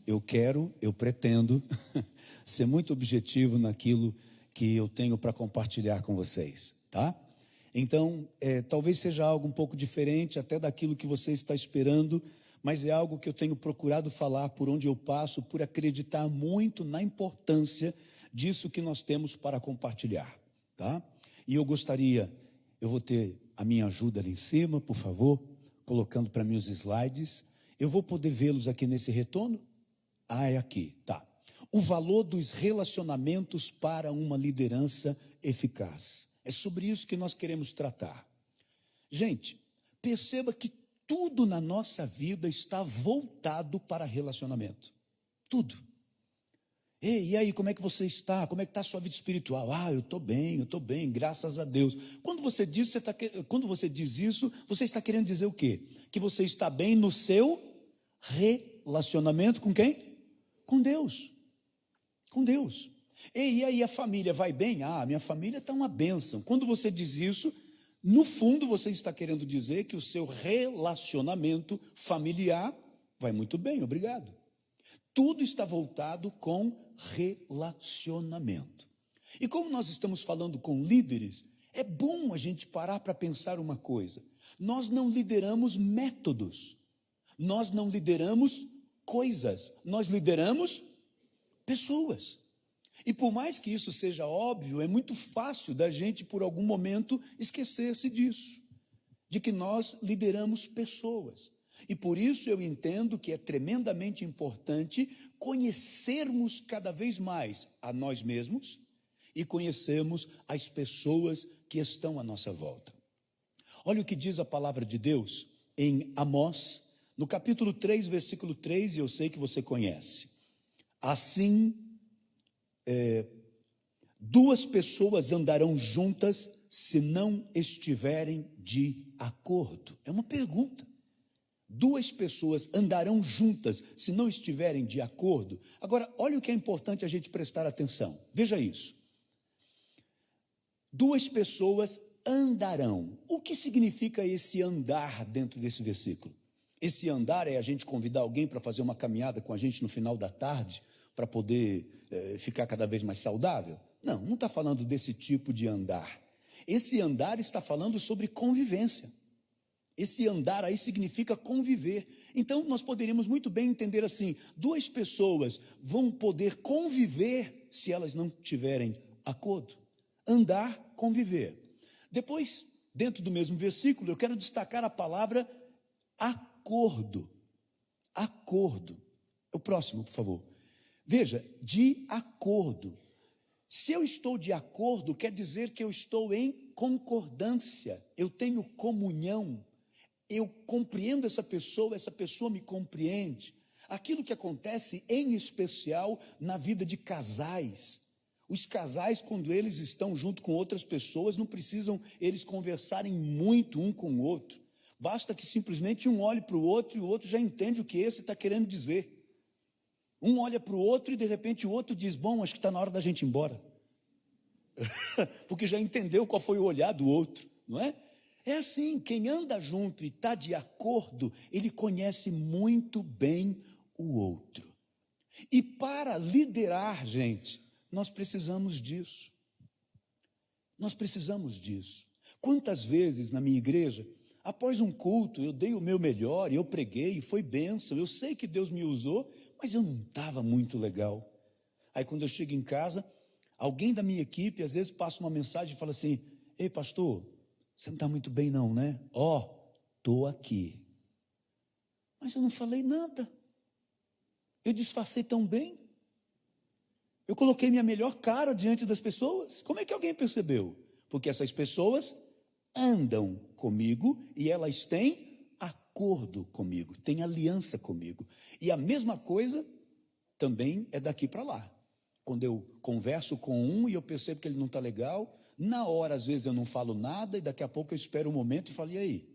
eu quero, eu pretendo ser muito objetivo naquilo que eu tenho para compartilhar com vocês, tá? Então, talvez seja algo um pouco diferente até daquilo que você está esperando, mas é algo que eu tenho procurado falar por onde eu passo, por acreditar muito na importância disso que nós temos para compartilhar, tá? E eu vou ter a minha ajuda ali em cima, por favor, colocando para mim os slides. Eu vou poder vê-los aqui nesse retorno? Ah, é aqui, tá. O valor dos relacionamentos para uma liderança eficaz. É sobre isso que nós queremos tratar. Gente, perceba que tudo na nossa vida está voltado para relacionamento. Tudo. Ei, e aí, como é que você está? Como é que está a sua vida espiritual? Ah, eu estou bem, graças a Deus. Quando você diz isso, você está querendo dizer o quê? Que você está bem no seu relacionamento com quem? Com Deus. Com Deus. E aí a família vai bem? Ah, minha família está uma bênção. Quando você diz isso, no fundo você está querendo dizer que o seu relacionamento familiar vai muito bem, obrigado. Tudo está voltado com relacionamento. E como nós estamos falando com líderes, é bom a gente parar para pensar uma coisa. Nós não lideramos métodos, nós não lideramos coisas, nós lideramos pessoas. E por mais que isso seja óbvio, é muito fácil da gente, por algum momento, esquecer-se disso, de que nós lideramos pessoas. E por isso eu entendo que é tremendamente importante conhecermos cada vez mais a nós mesmos e conhecermos as pessoas que estão à nossa volta. Olha o que diz a palavra de Deus em Amós, no capítulo 3, versículo 3, e eu sei que você conhece. Assim, duas pessoas andarão juntas se não estiverem de acordo. É uma pergunta. Duas pessoas andarão juntas se não estiverem de acordo. Agora, olha o que é importante a gente prestar atenção. Veja isso. Duas pessoas andarão. O que significa esse andar dentro desse versículo? Esse andar é a gente convidar alguém para fazer uma caminhada com a gente no final da tarde, para poder ficar cada vez mais saudável? Não está falando desse tipo de andar. Esse andar está falando sobre convivência. Esse andar aí significa conviver. Então, nós poderíamos muito bem entender assim, duas pessoas vão poder conviver se elas não tiverem acordo. Andar, conviver. Depois, dentro do mesmo versículo, eu quero destacar a palavra acordo. Acordo. O próximo, por favor. Veja, de acordo. Se eu estou de acordo, quer dizer que eu estou em concordância, eu tenho comunhão, eu compreendo essa pessoa me compreende. Aquilo que acontece em especial na vida de casais. Os casais, quando eles estão junto com outras pessoas, não precisam eles conversarem muito um com o outro. Basta que simplesmente um olhe para o outro e o outro já entende o que esse está querendo dizer. Um olha para o outro e de repente o outro diz, bom, acho que está na hora da gente ir embora. Porque já entendeu qual foi o olhar do outro, não é? É assim, quem anda junto e está de acordo, ele conhece muito bem o outro. E para liderar, gente, nós precisamos disso. Nós precisamos disso. Quantas vezes na minha igreja, após um culto, eu dei o meu melhor, eu preguei, foi bênção, eu sei que Deus me usou, mas eu não estava muito legal. Aí quando eu chego em casa, alguém da minha equipe às vezes passa uma mensagem e fala assim, ei pastor, você não está muito bem não, né? Estou aqui. Mas eu não falei nada. Eu disfarcei tão bem. Eu coloquei minha melhor cara diante das pessoas. Como é que alguém percebeu? Porque essas pessoas andam comigo e elas têm acordo comigo, têm aliança comigo. E a mesma coisa também é daqui para lá. Quando eu converso com um e eu percebo que ele não está legal, na hora, às vezes, eu não falo nada e daqui a pouco eu espero um momento e falo, e aí?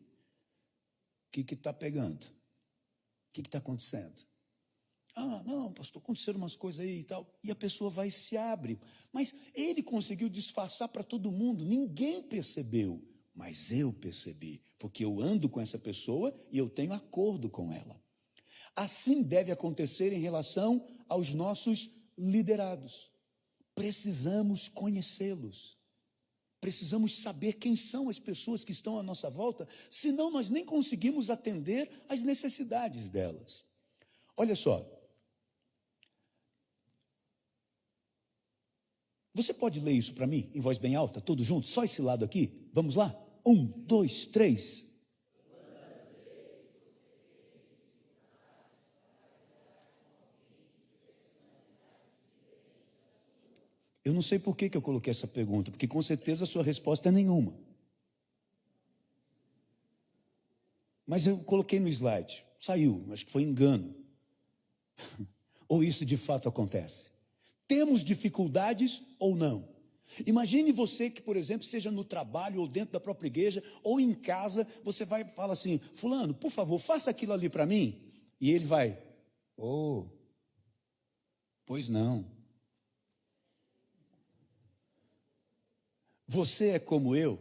O que está pegando? O que está acontecendo? Ah, não, pastor, aconteceram umas coisas aí e tal. E a pessoa vai e se abre. Mas ele conseguiu disfarçar para todo mundo, ninguém percebeu. Mas eu percebi, porque eu ando com essa pessoa e eu tenho acordo com ela. Assim deve acontecer em relação aos nossos liderados. Precisamos conhecê-los. Precisamos saber quem são as pessoas que estão à nossa volta, senão nós nem conseguimos atender às necessidades delas. Olha só. Você pode ler isso para mim, em voz bem alta, todos juntos, só esse lado aqui? Vamos lá? 1, 2, 3. Eu não sei por que eu coloquei essa pergunta, porque com certeza a sua resposta é nenhuma. Mas eu coloquei no slide, saiu, acho que foi engano. Ou isso de fato acontece? Temos dificuldades ou não? Imagine você que, por exemplo, seja no trabalho ou dentro da própria igreja ou em casa, você vai e fala assim: fulano, por favor, faça aquilo ali para mim. E ele vai: oh, pois não. Você é como eu,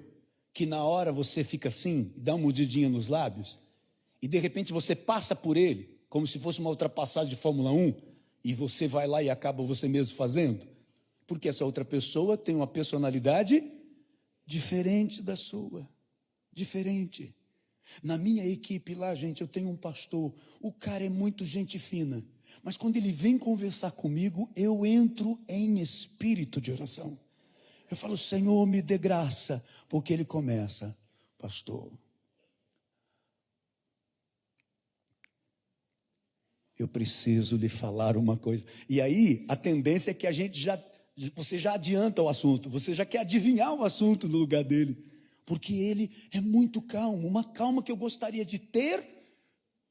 que na hora você fica assim, dá uma mordidinha nos lábios, e de repente você passa por ele, como se fosse uma ultrapassagem de Fórmula 1, e você vai lá e acaba você mesmo fazendo, porque essa outra pessoa tem uma personalidade diferente da sua, diferente. Na minha equipe lá, gente, eu tenho um pastor, o cara é muito gente fina, mas quando ele vem conversar comigo, eu entro em espírito de oração. Eu falo: Senhor, me dê graça, porque ele começa: pastor, eu preciso lhe falar uma coisa. E aí, a tendência é que você já adianta o assunto, você já quer adivinhar o assunto no lugar dele, porque ele é muito calmo, uma calma que eu gostaria de ter,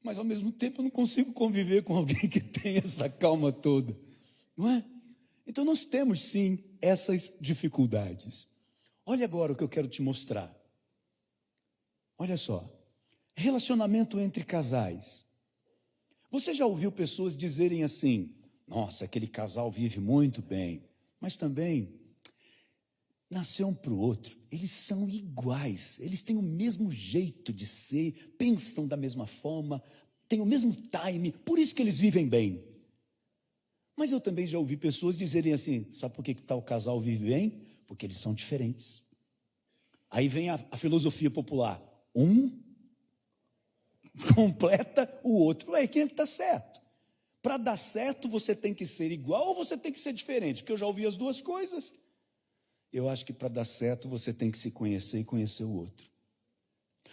mas ao mesmo tempo eu não consigo conviver com alguém que tem essa calma toda, não é? Então nós temos sim essas dificuldades. Olha agora o que eu quero te mostrar. Olha só, relacionamento entre casais. Você já ouviu pessoas dizerem assim: nossa, aquele casal vive muito bem, mas também nasceu um para o outro, eles são iguais, eles têm o mesmo jeito de ser, pensam da mesma forma, têm o mesmo time, por isso que eles vivem bem. Mas eu também já ouvi pessoas dizerem assim: sabe por que tal casal vive bem? Porque eles são diferentes. Aí vem a filosofia popular: um completa o outro. Ué, quem é que está certo? Para dar certo, você tem que ser igual ou você tem que ser diferente? Porque eu já ouvi as duas coisas. Eu acho que para dar certo, você tem que se conhecer e conhecer o outro.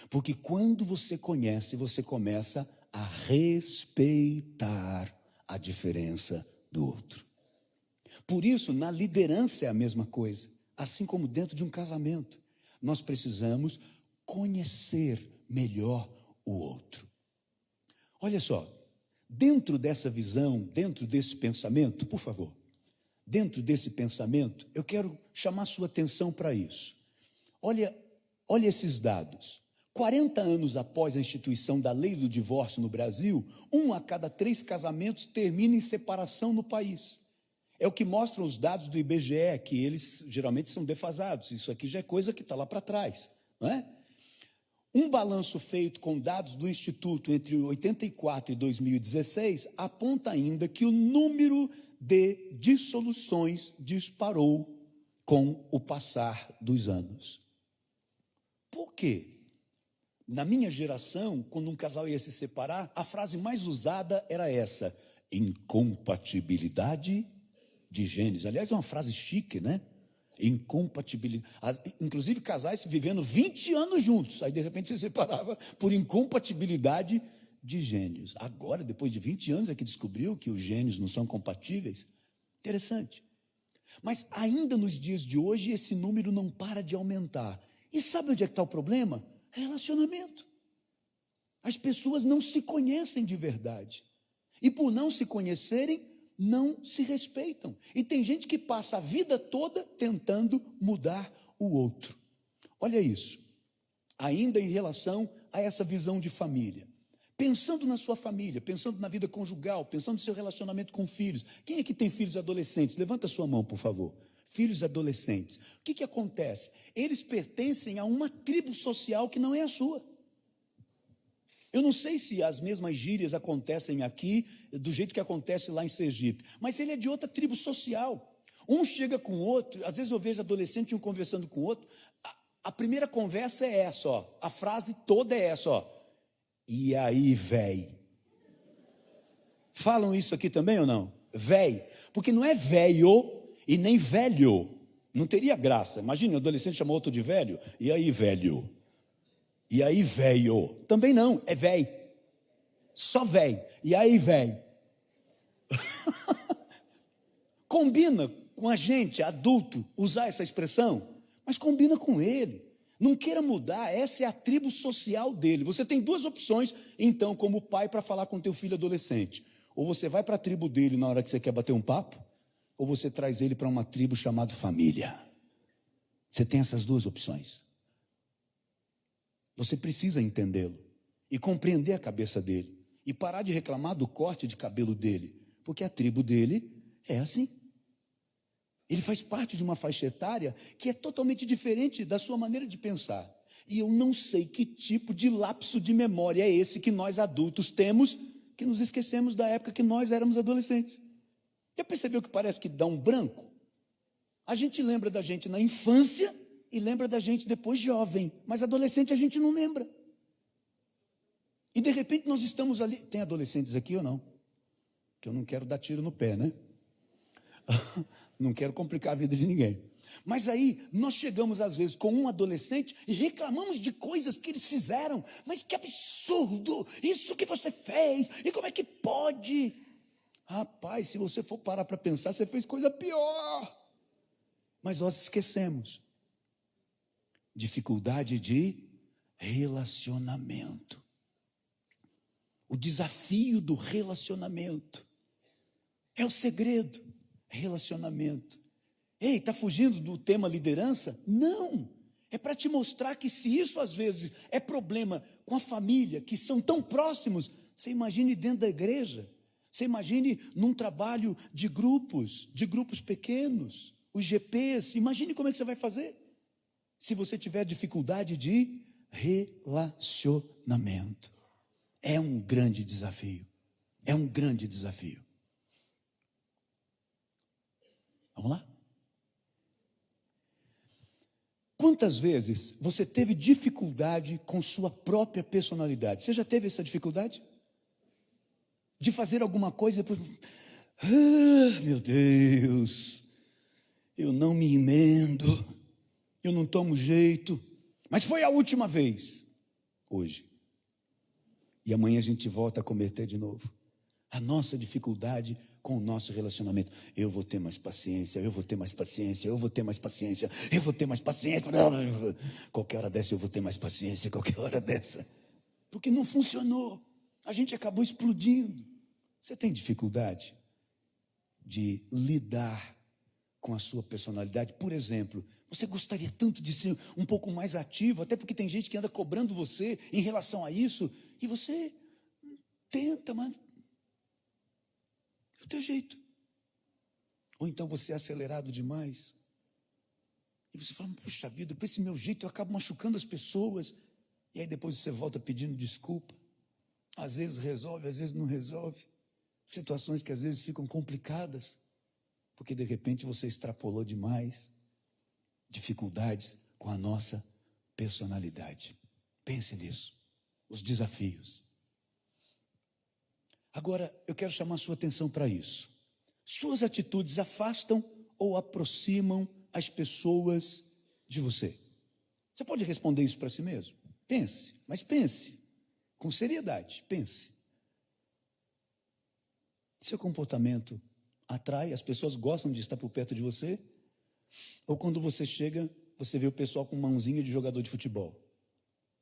Porque quando você conhece, você começa a respeitar a diferença do outro. Por isso, na liderança é a mesma coisa. Assim como dentro de um casamento, nós precisamos conhecer melhor o outro. Olha só, dentro dessa visão, dentro desse pensamento, por favor, dentro desse pensamento, eu quero chamar sua atenção para isso. Olha esses dados. 40 anos após a instituição da lei do divórcio no Brasil, 1 a cada 3 casamentos termina em separação no país. É o que mostram os dados do IBGE, que eles geralmente são defasados. Isso aqui já é coisa que está lá para trás, não é? Um balanço feito com dados do Instituto entre 84 e 2016 aponta ainda que o número de dissoluções disparou com o passar dos anos. Por quê? Na minha geração, quando um casal ia se separar, a frase mais usada era essa: incompatibilidade de genes. Aliás, é uma frase chique, né? Incompatibilidade. Inclusive, casais vivendo 20 anos juntos, aí de repente se separava por incompatibilidade de gênios. Agora, depois de 20 anos, é que descobriu que os gênios não são compatíveis. Interessante. Mas ainda nos dias de hoje, esse número não para de aumentar. E sabe onde é que está o problema? Relacionamento. As pessoas não se conhecem de verdade. E por não se conhecerem, não se respeitam. E tem gente que passa a vida toda tentando mudar o outro. Olha isso. Ainda em relação a essa visão de família. Pensando na sua família, pensando na vida conjugal, pensando no seu relacionamento com filhos. Quem aqui tem filhos adolescentes? Levanta a sua mão, por favor. Filhos adolescentes. O que acontece? Eles pertencem a uma tribo social que não é a sua. Eu não sei se as mesmas gírias acontecem aqui do jeito que acontece lá em Sergipe, mas ele é de outra tribo social. Um chega com o outro, às vezes eu vejo adolescente um conversando com o outro, a primeira conversa é essa, ó, a frase toda é essa, ó. E aí, véi? Falam isso aqui também ou não? Véi, porque não é velho e nem velho, não teria graça. Imagina, um adolescente chamou outro de velho, e aí, velho? E aí, velho? Também não, é véi. Só véi. E aí, véi? Combina com a gente, adulto, usar essa expressão, mas combina com ele. Não queira mudar, essa é a tribo social dele. Você tem duas opções, então, como pai, para falar com teu filho adolescente. Ou você vai para a tribo dele na hora que você quer bater um papo, ou você traz ele para uma tribo chamada família. Você tem essas duas opções. Você precisa entendê-lo e compreender a cabeça dele e parar de reclamar do corte de cabelo dele, porque a tribo dele é assim. Ele faz parte de uma faixa etária que é totalmente diferente da sua maneira de pensar. E eu não sei que tipo de lapso de memória é esse que nós adultos temos, que nos esquecemos da época que nós éramos adolescentes. Já percebeu que parece que dá um branco? A gente lembra da gente na infância e lembra da gente depois jovem, mas adolescente a gente não lembra. E de repente nós estamos ali. Tem adolescentes aqui ou não? Que eu não quero dar tiro no pé, né? Não quero complicar a vida de ninguém. Mas aí nós chegamos às vezes com um adolescente e reclamamos de coisas que eles fizeram. Mas que absurdo! Isso que você fez! E como é que pode? Rapaz, se você for parar para pensar, você fez coisa pior. Mas nós esquecemos. Dificuldade de relacionamento. O desafio do relacionamento é o segredo. Relacionamento. Ei, está fugindo do tema liderança? Não. É para te mostrar que se isso às vezes é problema com a família, que são tão próximos, você imagine dentro da igreja. Você imagine num trabalho de grupos pequenos, os GPs, imagine como é que você vai fazer. Se você tiver dificuldade de relacionamento. É um grande desafio. É um grande desafio. Vamos lá? Quantas vezes você teve dificuldade com sua própria personalidade? Você já teve essa dificuldade? De fazer alguma coisa e depois... meu Deus, eu não me emendo, eu não tomo jeito, mas foi a última vez, hoje. E amanhã a gente volta a cometer de novo. A nossa dificuldade com o nosso relacionamento. Eu vou ter mais paciência, eu vou ter mais paciência, eu vou ter mais paciência, eu vou ter mais paciência. Qualquer hora dessa eu vou ter mais paciência, qualquer hora dessa. Porque não funcionou. A gente acabou explodindo. Você tem dificuldade de lidar com a sua personalidade? Por exemplo, você gostaria tanto de ser um pouco mais ativo, até porque tem gente que anda cobrando você em relação a isso, e você tenta, mas do teu jeito. Ou então você é acelerado demais. E você fala, puxa vida, com esse meu jeito eu acabo machucando as pessoas. E aí depois você volta pedindo desculpa. Às vezes resolve, às vezes não resolve. Situações que às vezes ficam complicadas. Porque de repente você extrapolou demais. Dificuldades com a nossa personalidade. Pense nisso. Os desafios. Agora, eu quero chamar a sua atenção para isso. Suas atitudes afastam ou aproximam as pessoas de você? Você pode responder isso para si mesmo? Pense, mas pense, com seriedade, pense. Seu comportamento atrai, as pessoas gostam de estar por perto de você? Ou quando você chega, você vê o pessoal com mãozinha de jogador de futebol?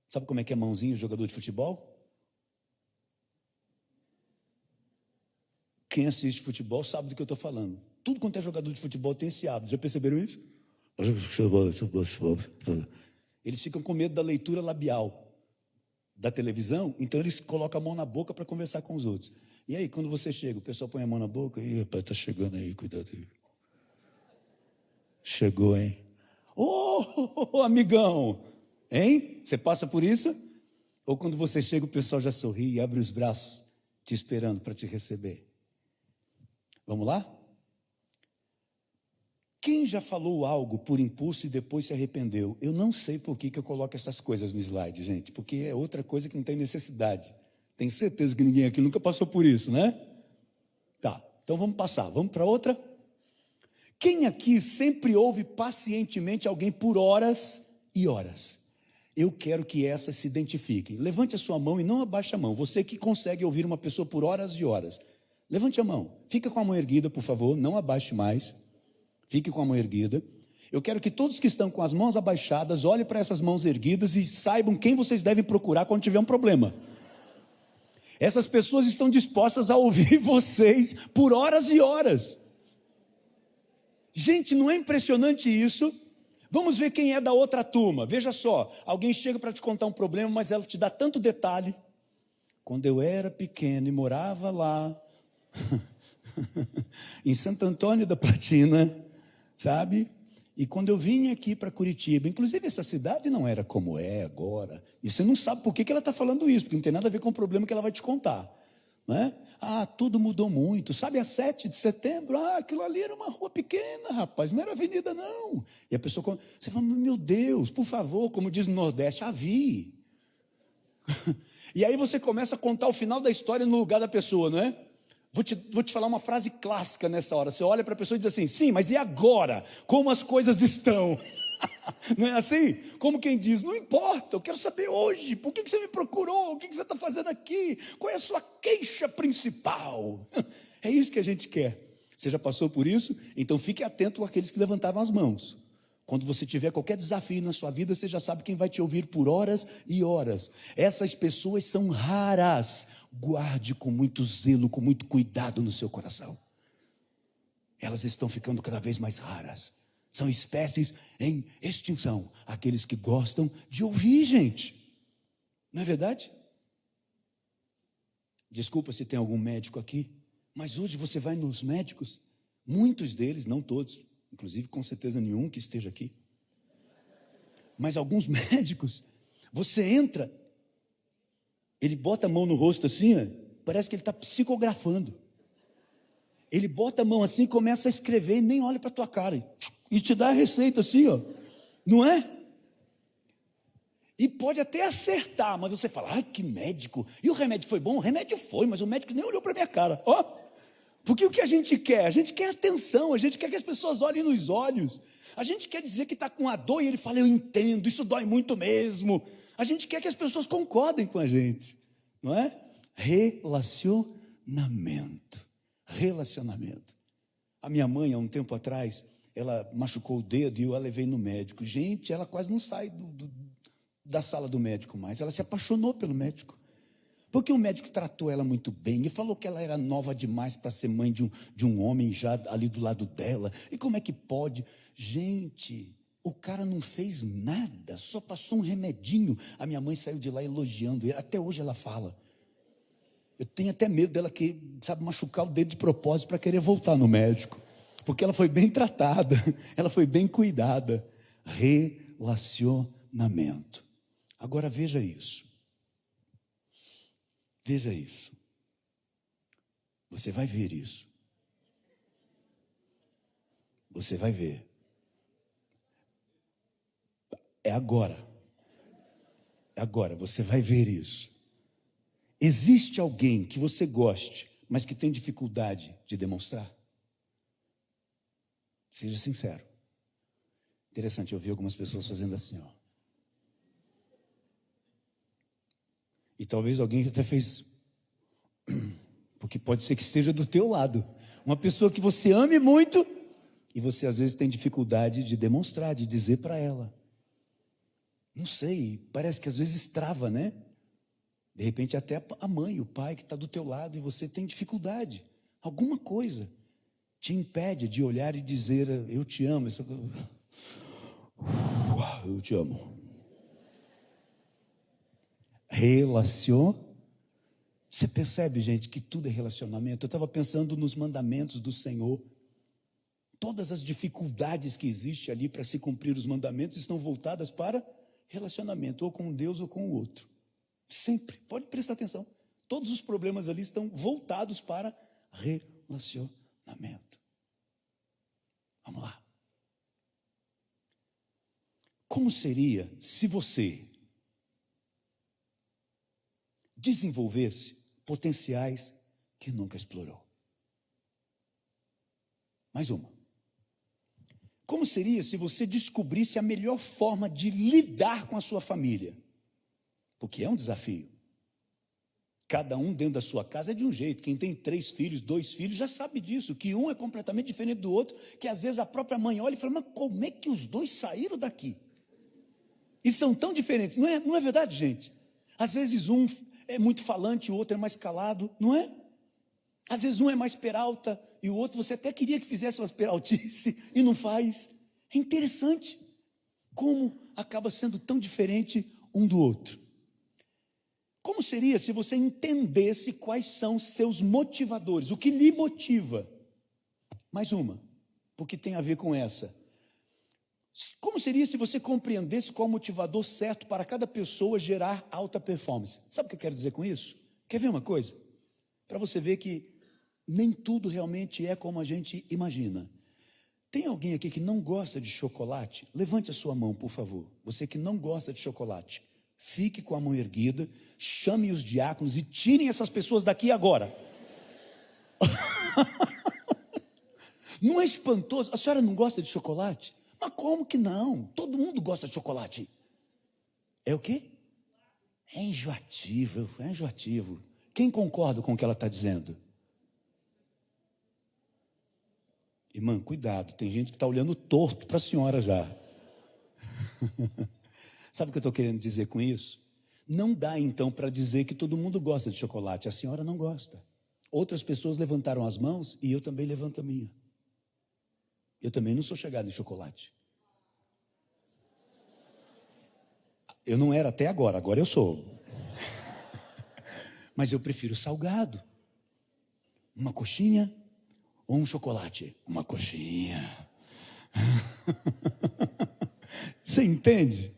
Sabe como é que é mãozinha de jogador de futebol? Quem assiste futebol sabe do que eu estou falando. Tudo quanto é jogador de futebol tem esse hábito. Já perceberam isso? Eles ficam com medo da leitura labial da televisão, então eles colocam a mão na boca para conversar com os outros. E aí, quando você chega, o pessoal põe a mão na boca, e rapaz, está chegando aí, cuidado aí. Chegou, hein? Ô, amigão! Hein? Você passa por isso? Ou quando você chega, o pessoal já sorri e abre os braços, te esperando para te receber. Vamos lá? Quem já falou algo por impulso e depois se arrependeu? Eu não sei por que eu coloco essas coisas no slide, gente, porque é outra coisa que não tem necessidade. Tenho certeza que ninguém aqui nunca passou por isso, né? Tá, então vamos passar. Vamos para outra? Quem aqui sempre ouve pacientemente alguém por horas e horas? Eu quero que essas se identifiquem. Levante a sua mão e não abaixe a mão. Você que consegue ouvir uma pessoa por horas e horas. Levante a mão. Fica com a mão erguida, por favor. Não abaixe mais. Fique com a mão erguida. Eu quero que todos que estão com as mãos abaixadas olhem para essas mãos erguidas e saibam quem vocês devem procurar quando tiver um problema. Essas pessoas estão dispostas a ouvir vocês por horas e horas. Gente, não é impressionante isso? Vamos ver quem é da outra turma. Veja só, alguém chega para te contar um problema, mas ela te dá tanto detalhe. Quando eu era pequeno e morava lá, em Santo Antônio da Platina, sabe? E quando eu vim aqui para Curitiba, inclusive essa cidade não era como é agora. E você não sabe por que ela está falando isso, porque não tem nada a ver com o problema que ela vai te contar. Né? Ah, tudo mudou muito. Sabe, a 7 de setembro, aquilo ali era uma rua pequena, rapaz, não era avenida, não. E a pessoa, você fala, meu Deus, por favor, como diz no Nordeste, avi. E aí você começa a contar o final da história no lugar da pessoa, não é? Vou te falar uma frase clássica nessa hora. Você olha para a pessoa e diz assim, sim, mas e agora? Como as coisas estão? Não é assim? Como quem diz, não importa, eu quero saber hoje, por que você me procurou? O que você está fazendo aqui? Qual é a sua queixa principal? É isso que a gente quer. Você já passou por isso? Então fique atento àqueles que levantavam as mãos. Quando você tiver qualquer desafio na sua vida, você já sabe quem vai te ouvir por horas e horas. Essas pessoas são raras. Guarde com muito zelo, com muito cuidado no seu coração. Elas estão ficando cada vez mais raras. São espécies em extinção. Aqueles que gostam de ouvir, gente. Não é verdade? Desculpa se tem algum médico aqui, mas hoje você vai nos médicos, muitos deles, não todos, inclusive com certeza nenhum que esteja aqui, mas alguns médicos, você entra, ele bota a mão no rosto assim, parece que ele está psicografando. Ele bota a mão assim e começa a escrever e nem olha para a tua cara. E te dá a receita assim, ó. Não é? E pode até acertar, mas você fala, ai, que médico. E o remédio foi bom? O remédio foi, mas o médico nem olhou para a minha cara. Ó, porque o que a gente quer? A gente quer atenção, a gente quer que as pessoas olhem nos olhos. A gente quer dizer que está com a dor e ele fala, eu entendo, isso dói muito mesmo. A gente quer que as pessoas concordem com a gente, não é? Relacionamento. Relacionamento. A minha mãe, há um tempo atrás, ela machucou o dedo e eu a levei no médico. Gente, ela quase não sai da sala do médico mais. Ela se apaixonou pelo médico. Porque o médico tratou ela muito bem e falou que ela era nova demais para ser mãe de um homem já ali do lado dela. E como é que pode? Gente, o cara não fez nada, só passou um remedinho. A minha mãe saiu de lá elogiando ele. Até hoje ela fala. Eu tenho até medo dela que, sabe, machucar o dedo de propósito para querer voltar no médico. Porque ela foi bem tratada, ela foi bem cuidada. Relacionamento. Agora veja isso. Veja isso. Você vai ver isso. Você vai ver. É agora. É agora, você vai ver isso. Existe alguém que você goste, mas que tem dificuldade de demonstrar? Seja sincero. Interessante, eu vi algumas pessoas fazendo assim, ó. E talvez alguém até fez, porque pode ser que esteja do teu lado. Uma pessoa que você ame muito, e você às vezes tem dificuldade de demonstrar, de dizer para ela. Não sei, parece que às vezes trava, né? De repente até a mãe, o pai que está do teu lado e você tem dificuldade. Alguma coisa te impede de olhar e dizer, eu te amo. Eu te amo. Você percebe, gente, que tudo é relacionamento? Eu estava pensando nos mandamentos do Senhor. Todas as dificuldades que existem ali para se cumprir os mandamentos estão voltadas para relacionamento, ou com Deus ou com o outro. Sempre, pode prestar atenção. Todos os problemas ali estão voltados para relacionamento. Vamos lá. Como seria se você desenvolvesse potenciais que nunca explorou? Mais uma. Como seria se você descobrisse a melhor forma de lidar com a sua família? Porque é um desafio. Cada um dentro da sua casa é de um jeito. Quem tem 3 filhos, 2 filhos, já sabe disso, que um é completamente diferente do outro, que às vezes a própria mãe olha e fala, mas como é que os 2 saíram daqui? E são tão diferentes, não é verdade, gente? Às vezes um é muito falante, o outro é mais calado, não é? Às vezes um é mais peralta e o outro você até queria que fizesse umas peraltice e não faz. É interessante como acaba sendo tão diferente um do outro. Como seria se você entendesse quais são seus motivadores, o que lhe motiva? Mais uma, porque tem a ver com essa. Como seria se você compreendesse qual o motivador certo para cada pessoa gerar alta performance? Sabe o que eu quero dizer com isso? Quer ver uma coisa? Para você ver que nem tudo realmente é como a gente imagina. Tem alguém aqui que não gosta de chocolate? Levante a sua mão, por favor. Você que não gosta de chocolate. Fique com a mão erguida, chame os diáconos e tirem essas pessoas daqui agora. Não é espantoso? A senhora não gosta de chocolate? Mas como que não? Todo mundo gosta de chocolate. É o quê? É enjoativo, é enjoativo. Quem concorda com o que ela está dizendo? Irmã, cuidado, tem gente que está olhando torto para a senhora já. Sabe o que eu estou querendo dizer com isso? Não dá então para dizer que todo mundo gosta de chocolate. A senhora não gosta. Outras pessoas levantaram as mãos e eu também levanto a minha. Eu também não sou chegado em chocolate. Eu não era até agora, agora eu sou. Mas eu prefiro salgado. Uma coxinha ou um chocolate? Uma coxinha. Você entende?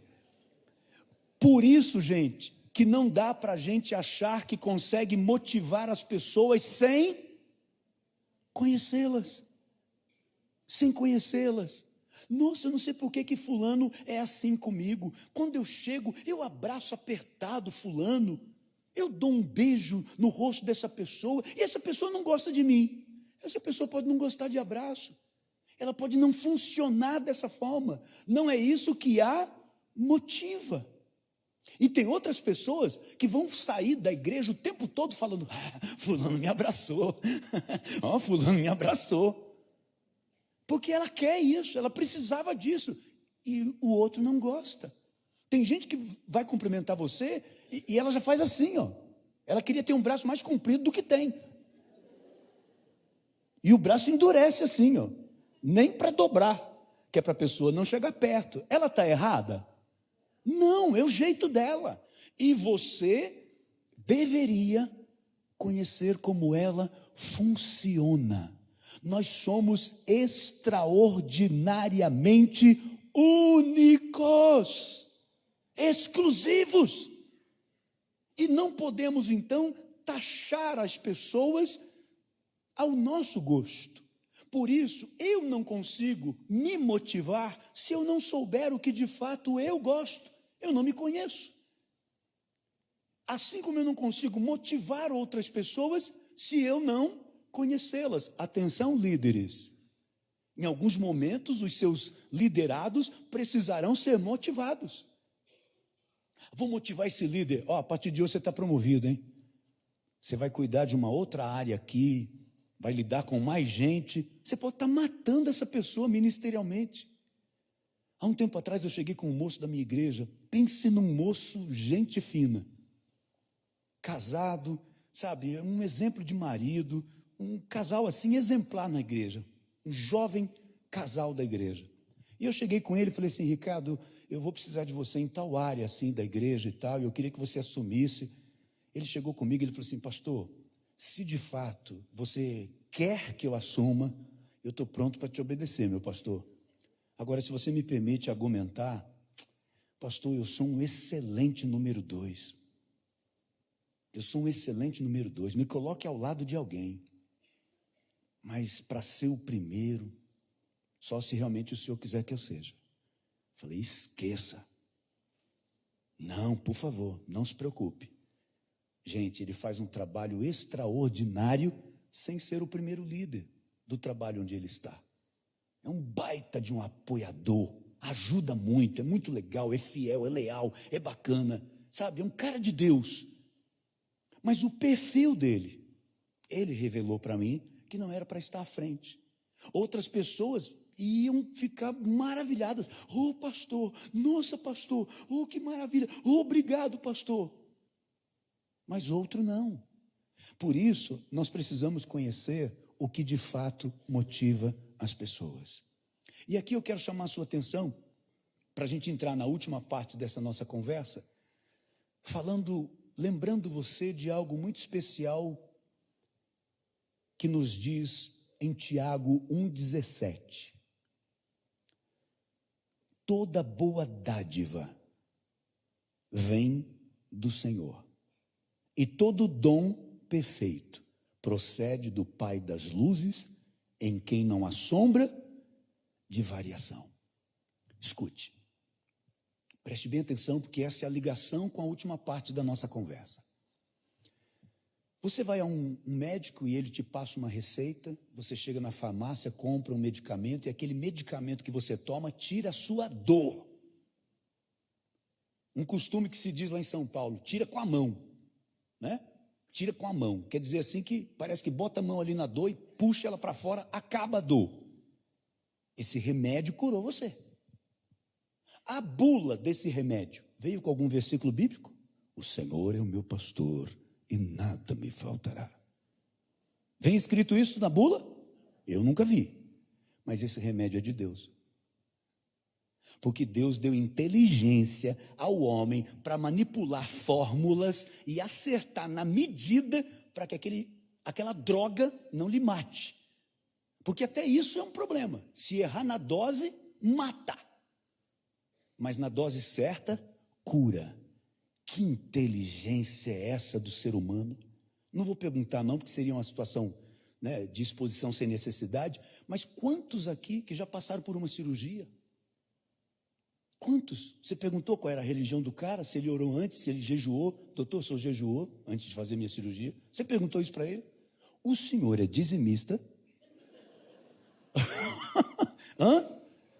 Por isso, gente, que não dá para a gente achar que consegue motivar as pessoas sem conhecê-las. Sem conhecê-las. Nossa, eu não sei por que fulano é assim comigo. Quando eu chego, eu abraço apertado fulano. Eu dou um beijo no rosto dessa pessoa e essa pessoa não gosta de mim. Essa pessoa pode não gostar de abraço. Ela pode não funcionar dessa forma. Não é isso que a motiva. E tem outras pessoas que vão sair da igreja o tempo todo falando, fulano me abraçou, fulano me abraçou. Porque ela quer isso, ela precisava disso. E o outro não gosta. Tem gente que vai cumprimentar você e ela já faz assim, ó. Ela queria ter um braço mais comprido do que tem. E o braço endurece assim, ó. Nem para dobrar, que é para a pessoa não chegar perto. Ela está errada? Não, é o jeito dela. E você deveria conhecer como ela funciona. Nós somos extraordinariamente únicos, exclusivos. E não podemos, então, taxar as pessoas ao nosso gosto. Por isso, eu não consigo me motivar se eu não souber o que de fato eu gosto. Eu não me conheço. Assim como eu não consigo motivar outras pessoas se eu não conhecê-las. Atenção, líderes. Em alguns momentos, os seus liderados precisarão ser motivados. Vou motivar esse líder. A partir de hoje você está promovido, hein? Você vai cuidar de uma outra área aqui, vai lidar com mais gente. Você pode estar matando essa pessoa ministerialmente. Há um tempo atrás eu cheguei com um moço da minha igreja. Pense num moço, gente fina. Casado, sabe, um exemplo de marido, um casal assim exemplar na igreja. Um jovem casal da igreja. E eu cheguei com ele e falei assim, Ricardo, eu vou precisar de você em tal área assim da igreja e tal, e eu queria que você assumisse. Ele chegou comigo e ele falou assim, pastor, se de fato você quer que eu assuma, eu estou pronto para te obedecer, meu pastor. Agora, se você me permite argumentar, pastor, eu sou um excelente número 2. Eu sou um excelente número 2, me coloque ao lado de alguém. Mas para ser o primeiro, só se realmente o senhor quiser que eu seja. Falei, esqueça. Não, por favor, não se preocupe. Gente, ele faz um trabalho extraordinário sem ser o primeiro líder do trabalho onde ele está. É um baita de um apoiador, ajuda muito, é muito legal, é fiel, é leal, é bacana, sabe? É um cara de Deus. Mas o perfil dele, ele revelou para mim que não era para estar à frente. Outras pessoas iam ficar maravilhadas. Oh, pastor, nossa, pastor, oh, que maravilha, oh, obrigado, pastor. Mas outro não. Por isso, nós precisamos conhecer o que de fato motiva as pessoas. E aqui eu quero chamar a sua atenção, para a gente entrar na última parte dessa nossa conversa, lembrando você de algo muito especial que nos diz em Tiago 1,17. Toda boa dádiva vem do Senhor, e todo dom perfeito procede do Pai das luzes, em quem não há sombra de variação. Escute, preste bem atenção, porque essa é a ligação com a última parte da nossa conversa. Você vai a um médico e ele te passa uma receita, você chega na farmácia, compra um medicamento, e aquele medicamento que você toma tira a sua dor. Um costume que se diz lá em São Paulo, tira com a mão, né? Tira com a mão, quer dizer assim que parece que bota a mão ali na dor e puxa ela para fora, acaba a dor. Esse remédio curou você. A bula desse remédio veio com algum versículo bíblico? O Senhor é o meu pastor e nada me faltará. Vem escrito isso na bula? Eu nunca vi. Mas esse remédio é de Deus. Porque Deus deu inteligência ao homem para manipular fórmulas e acertar na medida para que aquela droga não lhe mate. Porque até isso é um problema. Se errar na dose, mata. Mas na dose certa, cura. Que inteligência é essa do ser humano? Não vou perguntar não, porque seria uma situação, né, de exposição sem necessidade, mas quantos aqui que já passaram por uma cirurgia? Quantos? Você perguntou qual era a religião do cara, se ele orou antes, se ele jejuou? Doutor, o senhor jejuou antes de fazer minha cirurgia? Você perguntou isso para ele? O senhor é dizimista? Hã?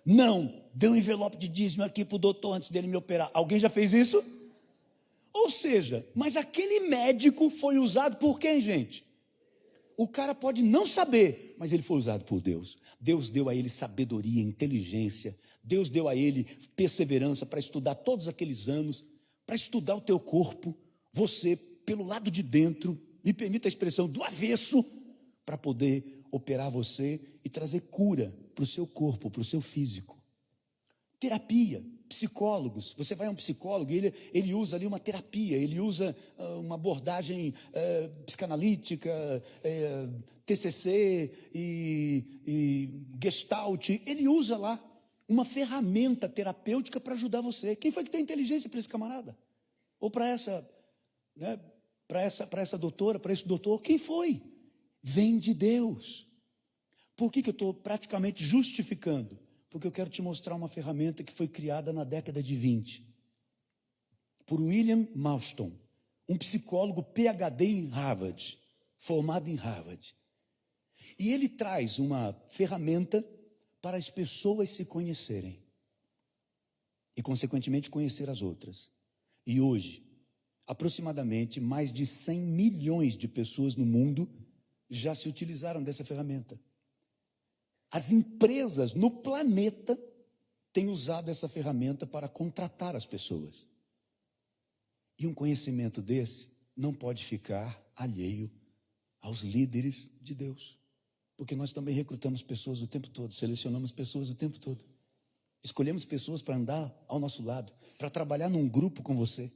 Não, deu um envelope de dízimo aqui para o doutor antes dele me operar. Alguém já fez isso? Ou seja, mas aquele médico foi usado por quem, gente? O cara pode não saber, mas ele foi usado por Deus. Deus deu a ele sabedoria, inteligência. Deus deu a ele perseverança para estudar todos aqueles anos, para estudar o teu corpo, você, pelo lado de dentro, me permita a expressão, do avesso, para poder operar você e trazer cura para o seu corpo, para o seu físico. Terapia, psicólogos, você vai a um psicólogo e ele usa ali uma terapia, ele usa uma abordagem psicanalítica, TCC e Gestalt, ele usa lá uma ferramenta terapêutica para ajudar você. Quem foi que tem inteligência para esse camarada? Ou para essa, né, para essa doutora, para esse doutor? Quem foi? Vem de Deus. Por que eu estou praticamente justificando? Porque eu quero te mostrar uma ferramenta que foi criada na década de 20 por William Marston, um psicólogo PhD em Harvard, formado em Harvard. E ele traz uma ferramenta para as pessoas se conhecerem e, consequentemente, conhecer as outras. E hoje, aproximadamente mais de 100 milhões de pessoas no mundo já se utilizaram dessa ferramenta. As empresas no planeta têm usado essa ferramenta para contratar as pessoas. E um conhecimento desse não pode ficar alheio aos líderes de Deus. Porque nós também recrutamos pessoas o tempo todo, selecionamos pessoas o tempo todo. Escolhemos pessoas para andar ao nosso lado, para trabalhar num grupo com você,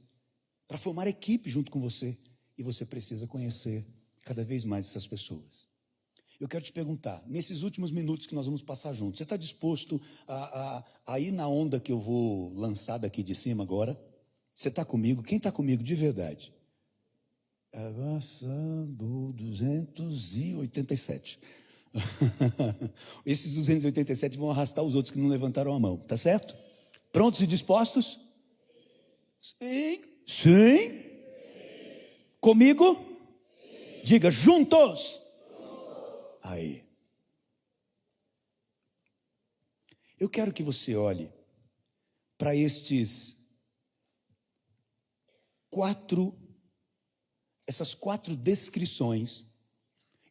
para formar equipe junto com você. E você precisa conhecer cada vez mais essas pessoas. Eu quero te perguntar, nesses últimos minutos que nós vamos passar juntos, você está disposto a ir na onda que eu vou lançar daqui de cima agora? Você está comigo? Quem está comigo de verdade? Avançando 287. Esses 287 vão arrastar os outros que não levantaram a mão, tá certo? Prontos e dispostos? Sim. Sim. Comigo? Diga, juntos. Aí. Eu quero que você olhe para essas quatro descrições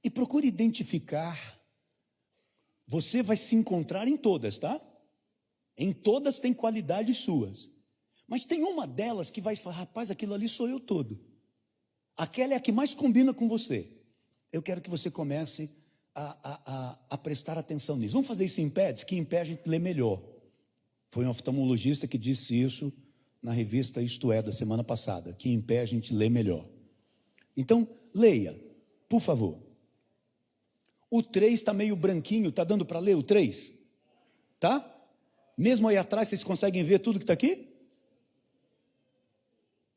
e procure identificar. Você vai se encontrar em todas, tá? Em todas tem qualidades suas. Mas tem uma delas que vai falar, rapaz, aquilo ali sou eu todo. Aquela é a que mais combina com você. Eu quero que você comece a prestar atenção nisso. Vamos fazer isso em pé? Diz que em pé a gente lê melhor. Foi um oftalmologista que disse isso na revista Isto É, da semana passada, que em pé a gente lê melhor. Então, leia, por favor. O 3 está meio branquinho, está dando para ler o 3? Tá? Mesmo aí atrás, vocês conseguem ver tudo que está aqui?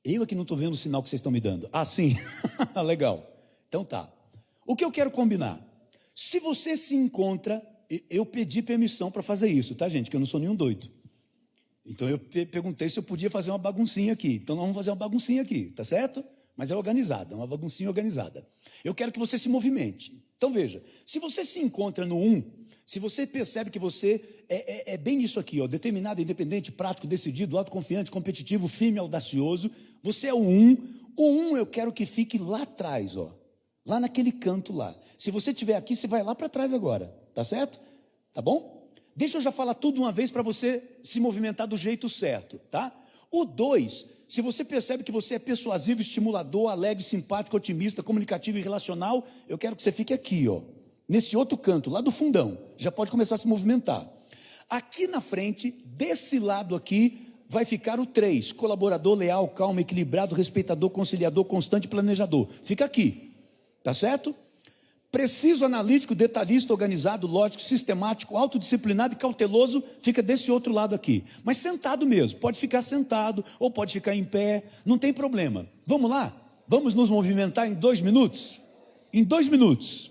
Eu aqui não estou vendo o sinal que vocês estão me dando. Ah, sim. Legal. Então tá. O que eu quero combinar? Se você se encontra, eu pedi permissão para fazer isso, tá, gente? Que eu não sou nenhum doido. Então eu perguntei se eu podia fazer uma baguncinha aqui. Então nós vamos fazer uma baguncinha aqui, tá certo? Mas é organizada, uma baguncinha organizada. Eu quero que você se movimente. Então veja, se você se encontra no 1, se você percebe que você é bem isso aqui, ó, determinado, independente, prático, decidido, autoconfiante, competitivo, firme, audacioso, você é o 1. O 1 eu quero que fique lá atrás, ó, lá naquele canto lá. Se você estiver aqui, você vai lá para trás agora, tá certo? Tá bom? Deixa eu já falar tudo uma vez para você se movimentar do jeito certo, tá? O 2, se você percebe que você é persuasivo, estimulador, alegre, simpático, otimista, comunicativo e relacional, eu quero que você fique aqui, ó, nesse outro canto, lá do fundão. Já pode começar a se movimentar. Aqui na frente, desse lado aqui, vai ficar o 3, colaborador, leal, calmo, equilibrado, respeitador, conciliador, constante, planejador. Fica aqui, tá certo? Preciso, analítico, detalhista, organizado, lógico, sistemático, autodisciplinado e cauteloso, fica desse outro lado aqui. Mas sentado mesmo, pode ficar sentado ou pode ficar em pé, não tem problema. Vamos lá? Vamos nos movimentar em 2 minutos? Em 2 minutos.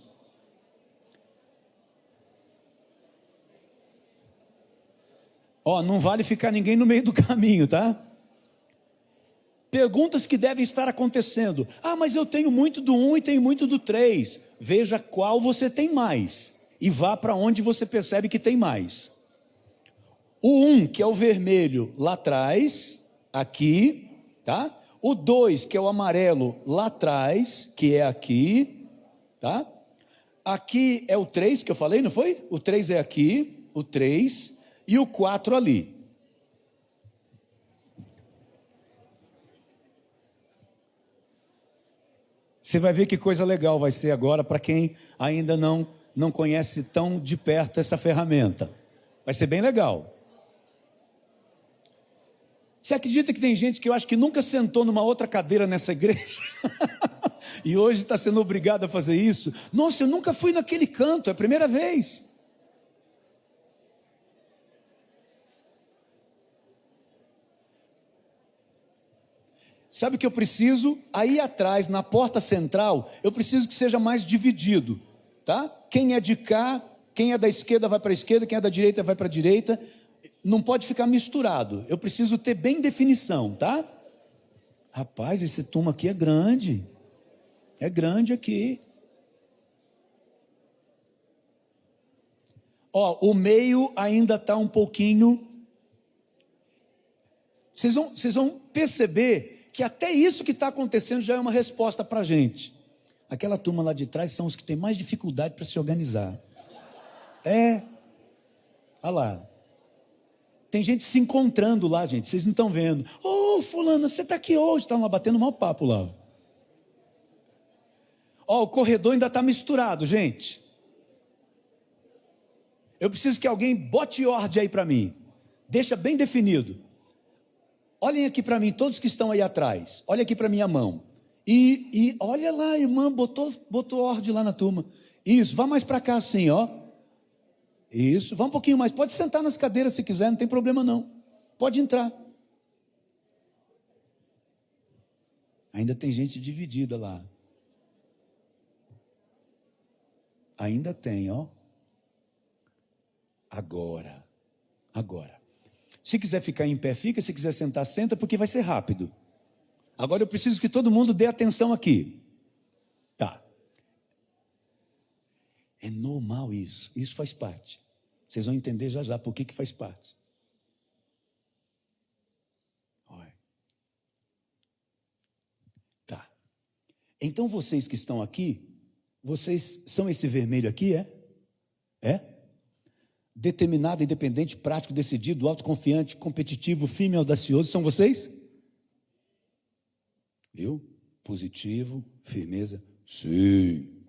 Ó, não vale ficar ninguém no meio do caminho, tá? Perguntas que devem estar acontecendo. Ah, mas eu tenho muito do 1 e tenho muito do 3. Veja qual você tem mais e vá para onde você percebe que tem mais. O 1, que é o vermelho, lá atrás, aqui, tá? O 2, que é o amarelo, lá atrás, que é aqui, tá? Aqui é o 3 que eu falei, não foi? O 3 é aqui, o 3 e o 4 ali. Você vai ver que coisa legal vai ser agora para quem ainda não conhece tão de perto essa ferramenta. Vai ser bem legal. Você acredita que tem gente que eu acho que nunca sentou numa outra cadeira nessa igreja? E hoje está sendo obrigado a fazer isso? Nossa, eu nunca fui naquele canto, é a primeira vez. Sabe o que eu preciso? Aí atrás, na porta central, eu preciso que seja mais dividido, tá? Quem é de cá, quem é da esquerda vai para a esquerda, quem é da direita vai para a direita. Não pode ficar misturado. Eu preciso ter bem definição, tá? Rapaz, esse turma aqui é grande. É grande aqui. Ó, o meio ainda está um pouquinho. Vocês vão perceber que até isso que está acontecendo já é uma resposta para a gente. Aquela turma lá de trás são os que têm mais dificuldade para se organizar. Olha lá. Tem gente se encontrando lá, gente, vocês não estão vendo. Ô, fulano, você está aqui hoje, estão lá batendo mau papo lá. Ó, o corredor ainda está misturado, gente. Eu preciso que alguém bote ordem aí para mim. Deixa bem definido. Olhem aqui para mim, todos que estão aí atrás. Olha aqui para minha mão. E olha lá, irmã, botou ordem lá na turma. Isso, vá mais para cá assim, ó. Isso, vá um pouquinho mais. Pode sentar nas cadeiras se quiser, não tem problema não. Pode entrar. Ainda tem gente dividida lá. Ainda tem, ó. Agora. Se quiser ficar em pé, fica. Se quiser sentar, senta, porque vai ser rápido. Agora eu preciso que todo mundo dê atenção aqui. Tá. É normal isso. Isso faz parte. Vocês vão entender já já por que faz parte. Olha. Tá. Então vocês que estão aqui, vocês são esse vermelho aqui, é? É? Determinado, independente, prático, decidido, autoconfiante, competitivo, firme e audacioso, são vocês? Viu? Positivo, firmeza. Sim.